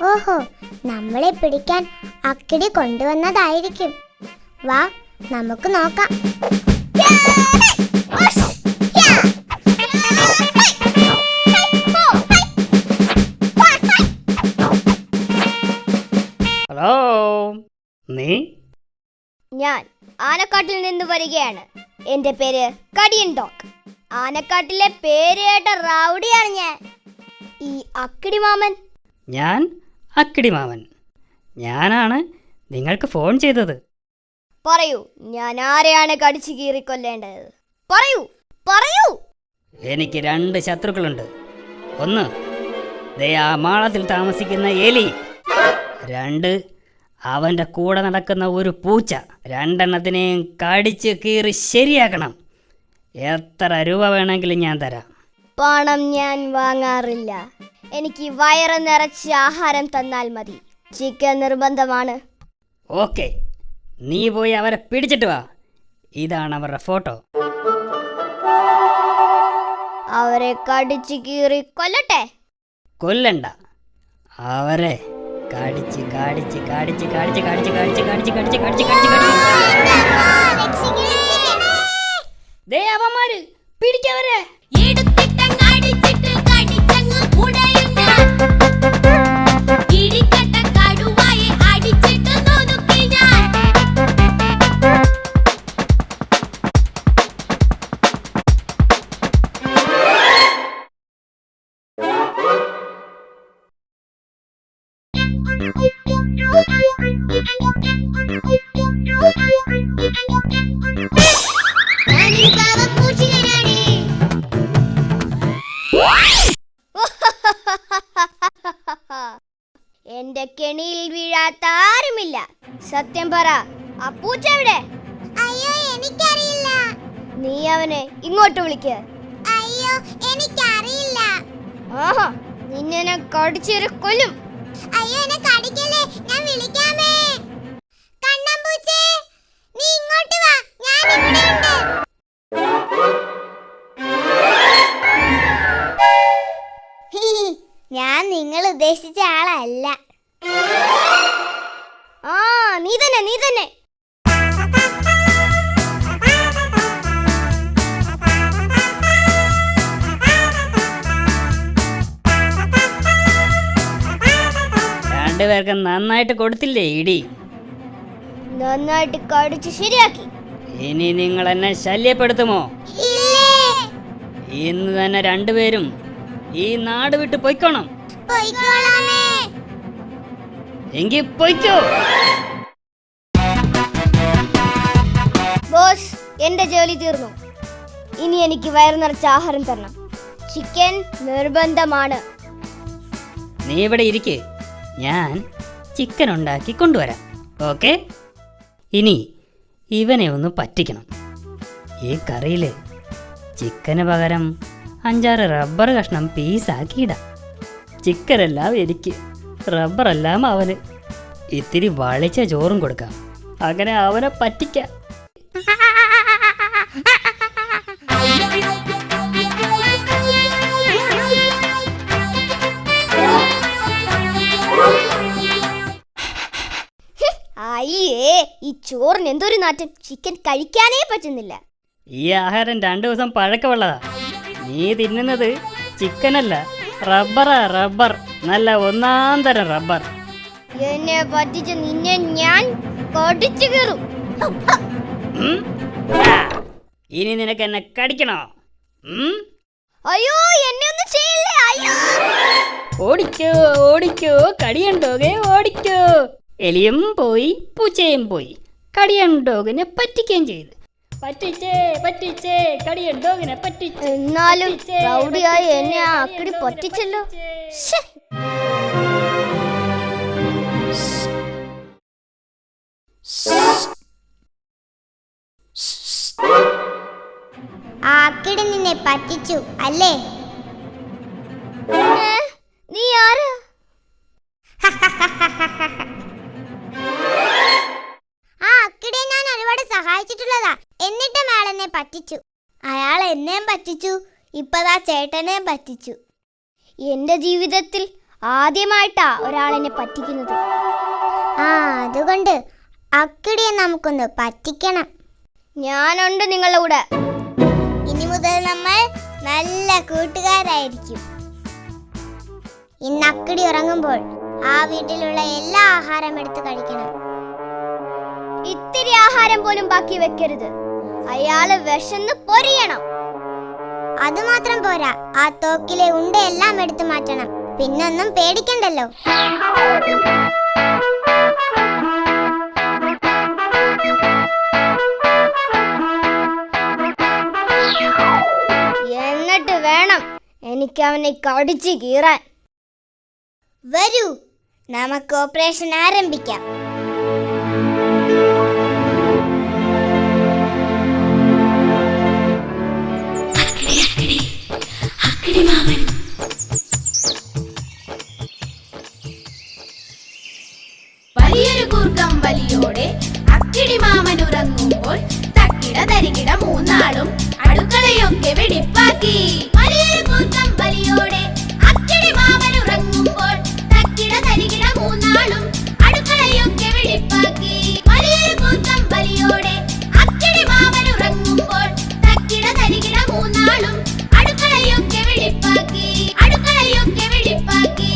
ഓഹോ, നമ്മളെ പിടിക്കാൻ അക്കിടി കൊണ്ടുവന്നതായിരിക്കും. വാ, നമുക്ക് നോക്കാം. ഹലോ, നീ? ഞാൻ ആനക്കാട്ടിൽ നിന്ന് വരികയാണ്. എന്റെ പേര് കടിയൻ ഡോഗ്. ആനക്കാട്ടിലെ പേര് കേട്ട റൗഡിയാണ് ഞാൻ. ഈ അക്കിടി മാമൻ? ഞാൻ അക്കിടി മാമൻ. ഞാനാണ് നിങ്ങൾക്ക് ഫോൺ ചെയ്തത്. പറയൂ, ഞാൻ ആരെയാണ് കടിച്ചു കീറിക്കൊല്ലേണ്ടത്? പറയൂ പറയൂ. എനിക്ക് 2 ശത്രുക്കളുണ്ട്. ഒന്ന്, ദേ ആ മാളത്തിൽ താമസിക്കുന്ന എലി. 2, അവൻ്റെ കൂടെ നടക്കുന്ന ഒരു പൂച്ച. 2 എണ്ണത്തിനെയും കടിച്ച് കീറി ശരിയാക്കണം. എത്ര രൂപ വേണമെങ്കിലും ഞാൻ തരാം. പണം ഞാൻ വാങ്ങാറില്ല. എനിക്ക് വയറ് നിറച്ച് ആഹാരം തന്നാൽ മതി. ചിക്കൻ നിർബന്ധമാണ്. ഓക്കെ, നീ പോയി അവരെ പിടിച്ചിട്ട് വാ. ഇതാണ് അവരുടെ ഫോട്ടോ. അവരെ കടിച്ചു കീറി കൊല്ലട്ടെ? കൊല്ലണ്ട, അവരെ കടിച്ച് കടിച്ച് കടിച്ച് കടിച്ച് കടിച്ച് കടിച്ച് കടിച്ച് കടിച്ച് കടിച്ച് കടിച്ച് ദേ അവന്മാര് പിടിക്കവരെ. എന്റെ കെണിയിൽ വീഴാത്ത ആരുമില്ല. സത്യം പറ, ആ പൂച്ച എവിടെ? അയ്യോ, എനിക്കറിയില്ല. നീ അവനെ ഇങ്ങോട്ട് വിളിക്ക്. അയ്യോ, എനിക്കറിയില്ല. ആഹാ, നിന്നെ ഞാൻ കടിച്ചേറി കൊല്ലും. അയ്യോ, എന്നെ കടിക്കല്ലേ, ഞാൻ വിളിക്കാമേ. കണ്ണമ്പൂച്ചേ, നീ ഇങ്ങോട്ട് വാ, ഞാൻ ഇവിടെയുണ്ട്. ഞാൻ നിങ്ങൾ ഉദ്ദേശിച്ച ആളല്ല. ആ, നീ തന്നെ നീ തന്നെ. രണ്ടുപേർക്കും നന്നായിട്ട് കൊടുത്തില്ലേ ഇടി? നന്നായിട്ട് കടിച്ച് ശരിയാക്കി. ഇനി നിങ്ങൾ എന്നെ ശല്യപ്പെടുത്തുമോ? ഇന്ന് തന്നെ 2 പേരും ഈ നാട് വിട്ട് പൊയ്ക്കോണം. എങ്കിൽ പൊയ്ക്കോ. ബോസ്, എന്റെ ജോലി തീർന്നു. ഇനി എനിക്ക് വയറ് നിറച്ച ആഹാരം തരണം. ചിക്കൻ നിർബന്ധമാണ്. നീ ഇവിടെ ഇരിക്ക്, ഞാൻ ചിക്കൻ ഉണ്ടാക്കി കൊണ്ടുവരാം. ഓക്കെ? ഇനി ഇവനെ ഒന്ന് പറ്റിക്കണം. ഈ കറിയിൽ ചിക്കന് പകരം 5-6 റബ്ബർ കഷ്ണം പീസാക്കിയിടാം. ചിക്കനെല്ലാം എനിക്ക്, റബ്ബറെല്ലാം അവന്. ഇത്തിരി വളിച്ച ചോറും കൊടുക്കാം. അങ്ങനെ അവനെ പറ്റിക്കാം. അയ്യേ, ഈ ചോറിന് എന്തൊരു നാറ്റം. ചിക്കൻ കഴിക്കാനേ പറ്റുന്നില്ല. ഈ ആഹാരം 2 ദിവസം പഴക്കമുള്ളതാ. നീ തിന്നുന്നത് ചിക്കനല്ല, റബ്ബറാ. റബ്ബർ, നല്ല 1-ാം തരം റബ്ബർ. എന്നെ പറ്റിച്ച് നിന്നെ ഞാൻ കടിച്ചു കീറും. ഇനി നിനക്ക് എന്നെ കടിക്കണോ? അയ്യോ, എന്നെ ഒന്നും ചെയ്യില്ലേ. അയ്യോ, ഓടിക്കോ ഓടിക്കോ, കടിയണ്ടോകെ ഓടിക്കോ. എലിയും പോയി, പൂച്ചയും പോയി. കടിയണ്ടോകിനെ പറ്റിക്കുകയും ചെയ്തു. പറ്റിച്ചേ പറ്റിച്ചേ, കടിയണ്ടോകിനെ പറ്റിച്ചേ. എന്നാലും റൗഡിയായി എന്നെ ആ അക്കിടി പറ്റിച്ചല്ലോ. ആ അക്കിടി നിന്നെ പറ്റിച്ചു അല്ലേ? നീ ആരാ? ആ അക്കിടിയെ ഞാൻ ഒരുപാട് സഹായിച്ചിട്ടുള്ളതാ. എന്നിട്ടും അയാൾ എന്നെ പറ്റിച്ചു. അയാൾ എന്നെയും പറ്റിച്ചു, ഇപ്പതാ ചേട്ടനെയും പറ്റിച്ചു. എന്റെ ജീവിതത്തിൽ ആദ്യമായിട്ടാ ഒരാളെന്നെ പറ്റിക്കുന്നത്. ആ അതുകൊണ്ട് അക്കിടിയെ നമുക്കൊന്ന് പറ്റിക്കണം. ഞാനുണ്ട് നിങ്ങളുടെ കൂടെ. ഇനി മുതൽ നമ്മൾ നല്ല കൂട്ടുകാരായിരിക്കും. ഇന്ന് അക്കിടി ഉറങ്ങുമ്പോൾ ആ വീട്ടിലുള്ള എല്ലാ ആഹാരം എടുത്ത് കഴിക്കണം. ഇത്തിരി ആഹാരം പോലും ബാക്കി വെക്കരുത്. അയാള് വിശന്ന് പൊരിയണം. അതുമാത്രം പോരാ, ആ തോക്കിലെ ഉണ്ടയെല്ലാം എടുത്തു മാറ്റണം. പിന്നൊന്നും പേടിക്കണ്ടല്ലോ. എന്നിട്ട് വേണം എനിക്ക് അവനെ കടിച്ചു കീറാൻ. വരൂ, നമുക്ക് ഓപ്പറേഷൻ ആരംഭിക്കാം. വലിയൊരു കൂർക്കം വലിയോടെ അക്കിടി മാമൻ ഉറങ്ങുമ്പോൾ തക്കിട തരികിട മൂന്നാളും അടുക്കളയൊക്കെ വെടിപ്പാക്കി. വലിയൊരു കൂർക്കം വലിയോടെ അക്കിടി മാമൻ ഉറങ്ങുമ്പോൾ തക്കിട തരികിട മൂന്നാളും അടുക്കളയൊക്കെ വെടിപ്പാക്കി. വലിയൊരു കൂർക്കം വലിയോടെ അക്കിടി മാമൻ ഉറങ്ങുമ്പോൾ തക്കിട തരികിട മൂന്നാളും അടുക്കളയൊക്കെ വെടിപ്പാക്കി. അടുക്കളയൊക്കെ വെടിപ്പാക്കി.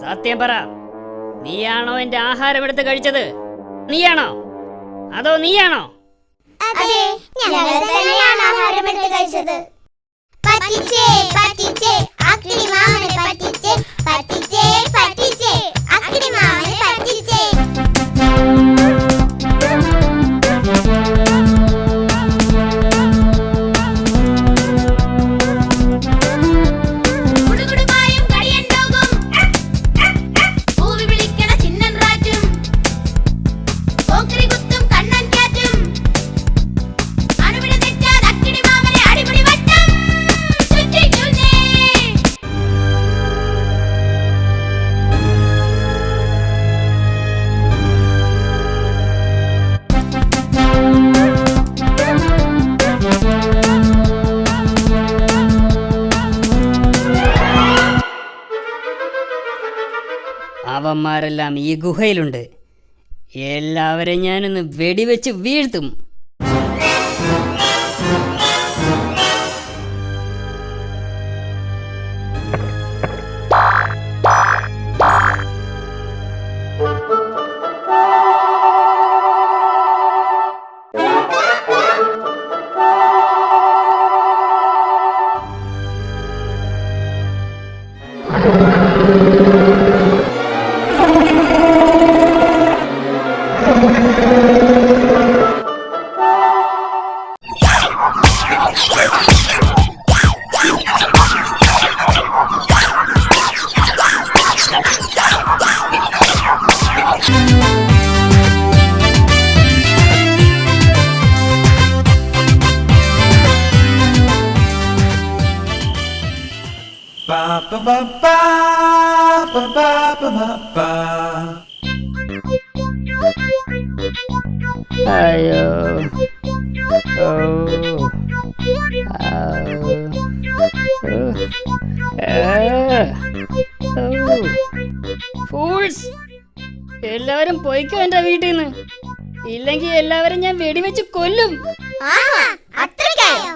സത്യം പറ, നീയാണോ എന്റെ ആഹാരം എടുത്ത് കഴിച്ചത്? നീയാണോ അതോ നീയാണോ? അതെ, ഞങ്ങൾ തന്നെയാണ് ആഹാരം എടുത്ത് കഴിച്ചത്. പറ്റിച്ചേ പറ്റിച്ചേ അക്കിടി മാമനെ പറ്റിച്ചേ. പറ്റിച്ചേ പറ്റിച്ചേ അക്കിടി മാമനെ പറ്റിച്ചേ. കുടുകുടുമായും കടിയൻ ഡോഗും പൂവി വിളിക്കണ ചിന്നൻ റാറ്റും പോക്കിരി കുത്തും കണ്ണൻ ക്യാറ്റും അണുവിട തെറ്റാതെ അക്കിടി മാമനെ അടിപൊളി വട്ടം ചുറ്റിക്കുന്നേ. അവന്മാരെല്ലാം ഈ ഗുഹയിലുണ്ട്. എല്ലാവരെയും ഞാനൊന്ന് വെടിവെച്ച് വീഴ്ത്തും. Ba ba ba ba ba ba ba ba ba. അയ്യോ, ഓ, ഫൂൾസ്! എല്ലാവരും പോയിക്കോ എന്റെ വീട്ടിൽ നിന്ന്. ഇല്ലെങ്കിൽ എല്ലാവരും ഞാൻ വെടിവെച്ച് കൊല്ലും. ആഹാ, അത്രയ്ക്കായോ?